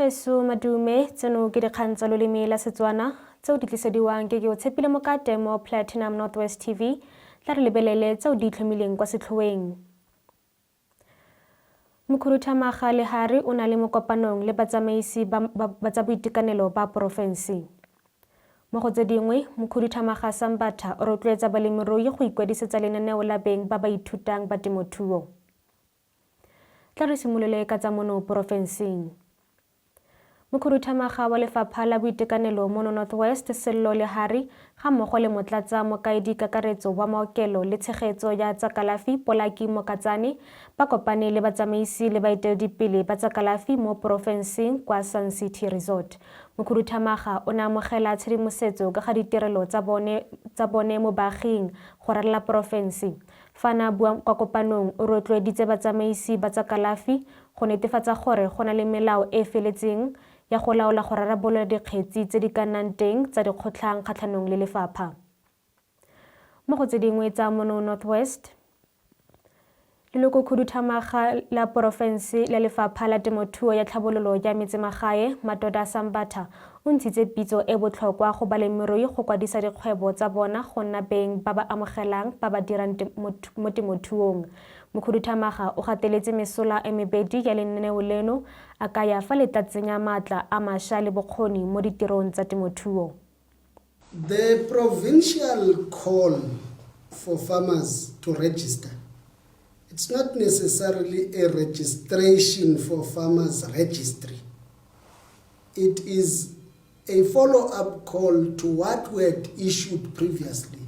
Bagweso madume tseno ke dikgang tsa loleme la Setswana tseo di tlisediwang ke Keotshepile Mokate mo Platinum North West TV tla re lebelele tseo di itlhomileng kwa setlhoeng. Mokhuduthamaga Lehari o na le mo kopanong le batsamaisi ba tsa boitekanelo ba porofense. Mo go tse dingwe, Mokhuduthamaga Sambatha o rotloetsa balemirui go Ikwadisetsa lenaneo la beng ba ithutang ba temothuo. Tla re simolole ka tsa mono porofenseng. Mokhuduthamaga wa lefapha la boitekanelo mo Northwest Sello Lehari ga mmogo le motlatsa mokaedi kakaretso wa maokelo le tshegetso ya tsa kalafi Polaki Mokatsane ba kopane le batsamaisi le baeteledipele ba tsa kalafi mo porofenseng kwa Sun City Resort. Mokhuduthamaga o ne a amogela tshedimosetso ka ga ditirelo tsa bone mo baaging go ralala porofense. Fana bua kwa kopanong o rotloeditse batsamaisi ba tsa kalafi go netefatsa gore go na le melao e feletseng ya go laola go rarabolola dikgetsi tse di ka nnang teng tsa dikgotlhang kgatlhanong le lefapha. Mo go tse dingwe tsa mono Northwest, Lelokokhuduthamaga la porofense la lefapha la temothuo ya tlhabololo ya metsemagae Matoda Sambatha o ntshitse pitso e botlhokwa go balemirui go kwadisa dikgwebo tsa bona go nna beng ba ba amogelang ba ba dirang mo temothuong. Mokhuduthamaga o gateletse mesola e mebedi ya lenaneo leno a kaya fa le tla tsenya maatla a mašwa le bokgoni mo ditirong tsa temothuo. The provincial call for farmers to register, it's not necessarily a registration for farmers registry. It is a follow-up call to what we had issued previously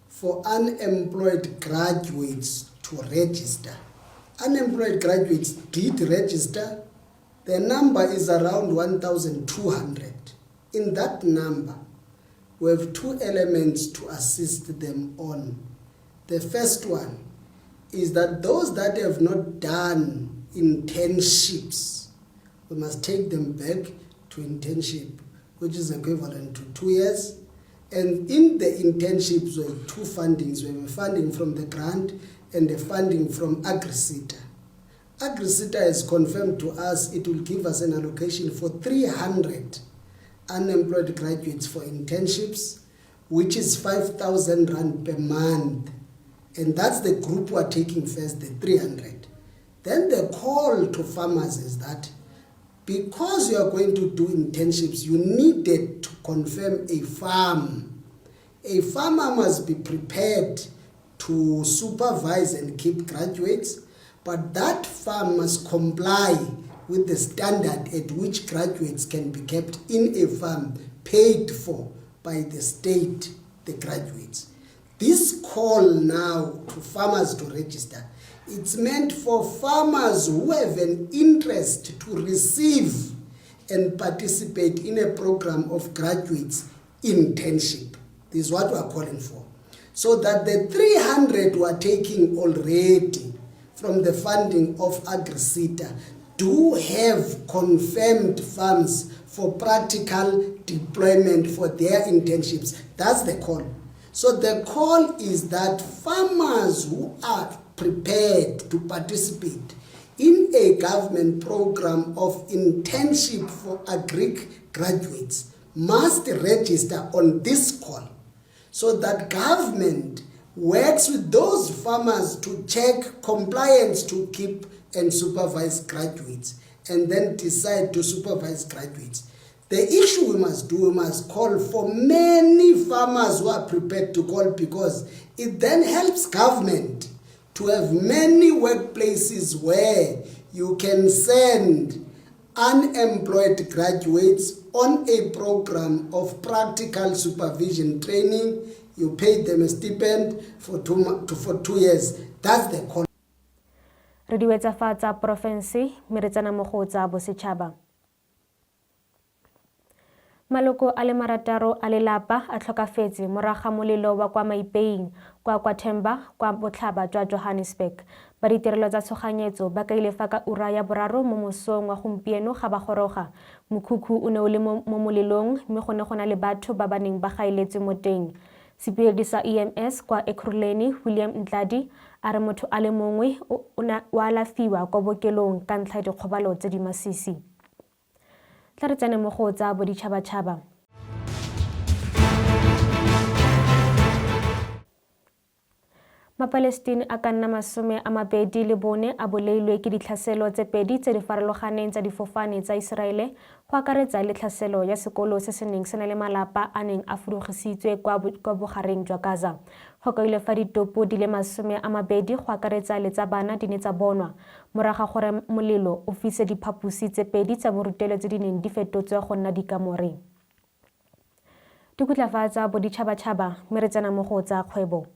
for unemployed graduates to register. Unemployed graduates did register. The number is around 1,200. In that number, we have two elements to assist them on. The first one is that those that have not done internships, we must take them back to internship, which is equivalent to 2 years. And in the internships, we have two fundings. We have a funding from the grant and a funding from Agrisita. Agrisita has confirmed to us it will give us an allocation for 300 unemployed graduates for internships, which is 5,000 rand per month. And that's the group we are taking first, the 300. Then the call to farmers is that because you are going to do internships, you needed to confirm a farm. A farmer must be prepared to supervise and keep graduates, but that farm must comply with the standard at which graduates can be kept in a farm paid for by the state, the graduates. This call now to farmers to register, it's meant for farmers who have an interest to receive and participate in a program of graduates internship. This is what we are calling for. So that the 300 we are taking already from the funding of Agrisita do have confirmed funds for practical deployment for their internships. That's the call. So the call is that farmers who are prepared to participate in a government program of internship for agric graduates must register on this call, so that government works with those farmers to check compliance to keep and supervise graduates, and then decide to supervise graduates. The issue we must do, we must call for many farmers who are prepared to call, because it then helps government to have many workplaces where you can send unemployed graduates on a program of practical supervision training. You pay them a stipend for 2 years. That's the call. Re di wetsa fa tsa porofense mme re tsena mo go tsa bosetšhaba. Maloko a le 6 a lelapa a tlhokafetse morago ga molelo wa kwa Maipeing kwa Kwathemba kwa botlhaba jwa Johannesburg. Ba ditirelo tsa tshoganyetso ba ka ile fa ka ura ya 3 mo mosong wa gompieno ga ba goroga. Mokhukhu o ne o le mo molelong mme go ne go na le batho ba ba neng ba gaeletswe mo teng. Sephiri sa EMS kwa Ekurhuleni William Ntladi a re motho a le mongwe o alafiwa kwa bokelong ka ntlha ya dikgobalo tse di masisi. Tla re tsene mo go tsa boditšhabatšhaba. Mapalestine a ka nna 24 a bolailwe ke ditlhaselo tse pedi tse di farologaneng tsa difofane tsa Iseraele go akaretsa le tlhaselo ya sekolo se se neng se na le malapa a neng a fudugisitswe kwa bogareng jwa Gaza. Go kailwe fa ditopo di le 20 go akaretsa le tsa bana di ne tsa bonwa moraga gore molelo o fise diphaposi tse pedi tsa borutelo tse di neng di fetotswe go nna dikamore. Dikutlafatsa boditšhabatšhaba mme re tsena mo go tsa kgwebo.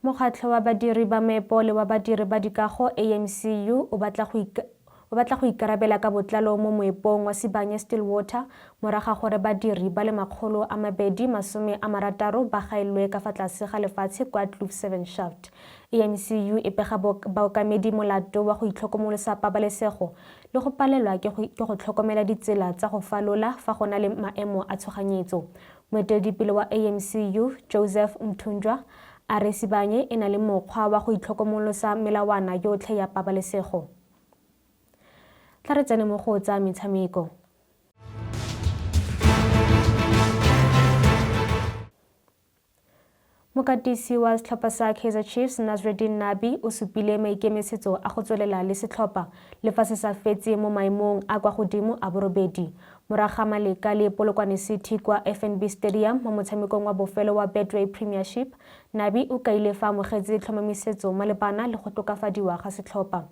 Mokgatlho wa badiri ba meepo le wa badiri ba dikago AMCU o batla go ikarabela ka botlalo mo moepong wa Sibanye Stillwater moraga gore badiri ba le 260 ba gailwe ka fa tlase ga lefatshe kwa Kloof 7 Shaft. AMCU e pega baokamedi molato wa go itlhokomolosa pabalesego le go palelwa ke go tlhokomela ditsela tsa go falola fa go na le maemo a tshoganyetso. Moeteledipele wa AMCU Joseph Mthunjwa a re Sibanye e na le mokgwa wa go itlhokomolosa melawana yotlhe ya pabalesego. Tla re tsene mo go tsa metshameko. Mokatisi wa setlhopha sa Kaizer Chiefs Nasreddine Nabi o supile maikemisetso a go tswelela le setlhopha le fa se sa fetse mo maemong a kwa godimo a borobedi. Moraga Maleka le Polokwane City kwa FNB Stadium mo motshamekong wa bofelo wa Betway Premiership, Nabi o kaile fa amogetse tlhomamisetso malebana le go tokafadiwa ga setlhopha.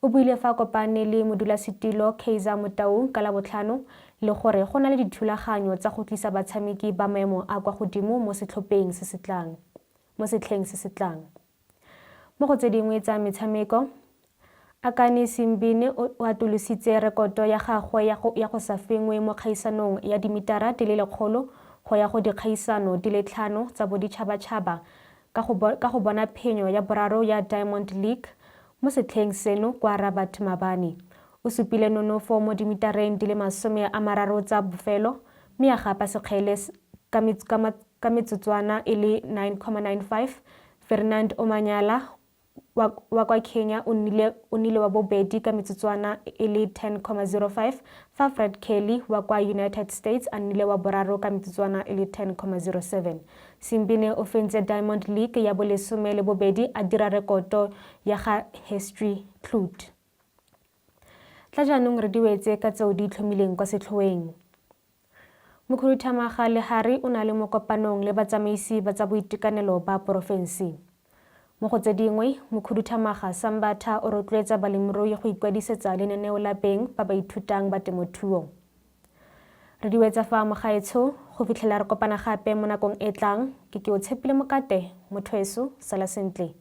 O buile fa kopane le modulasetilo Kaizer Motaung ka Labotlhano le gore go na le dithulaganyo tsa go tlisa batshameki ba maemo a kwa godimo mo setlhopheng se se tlang. Mo setlheng se se tlang. Mo go tse dingwe tsa metshameko, Akani Simbine o atolositse rekoto ya gagwe ya go sa fengwe mo kgaisanong ya dimitara di le 100 go ya go dikgaisano di le 5 tsa boditšhabatšhaba ka go bona phenyo ya boraro ya Diamond League mo setlheng seno kwa Rabat maabane. O supile nonofo mo dimitareng di le 30 tsa bofelo mme ya gapa sekgele ka metsotswana e le 9.95. Ferdinand Omanyala wa kwa Kenya o nnile wa bobedi ka metsotswana e le 10.05 fa Fred Kelly wa kwa United States a nnile wa boraro ka metsotswana e le 10.07. Simbine o fentse Diamond League ya bolesome le bobedi a dira rekoto ya ga History Clout. Tla jaanong re diwetse ka tseo di itlhomileng kwa setlhoeng. Mokhuduthamaga Lehari o na le mo kopanong le batsamaisi ba tsa boitekanelo ba porofense. Mo go tse dingwe, Mokhuduthamaga Sambatha o rotloetsa balemirui go Ikwadisetsa lenaneo la beng ba ithutang ba temothuo. Re diwetsa fa mo gaetsho go fitlhela re kopana gape mo nakong e tlang ke Keotshepile Mokate, mothweso sala sentle.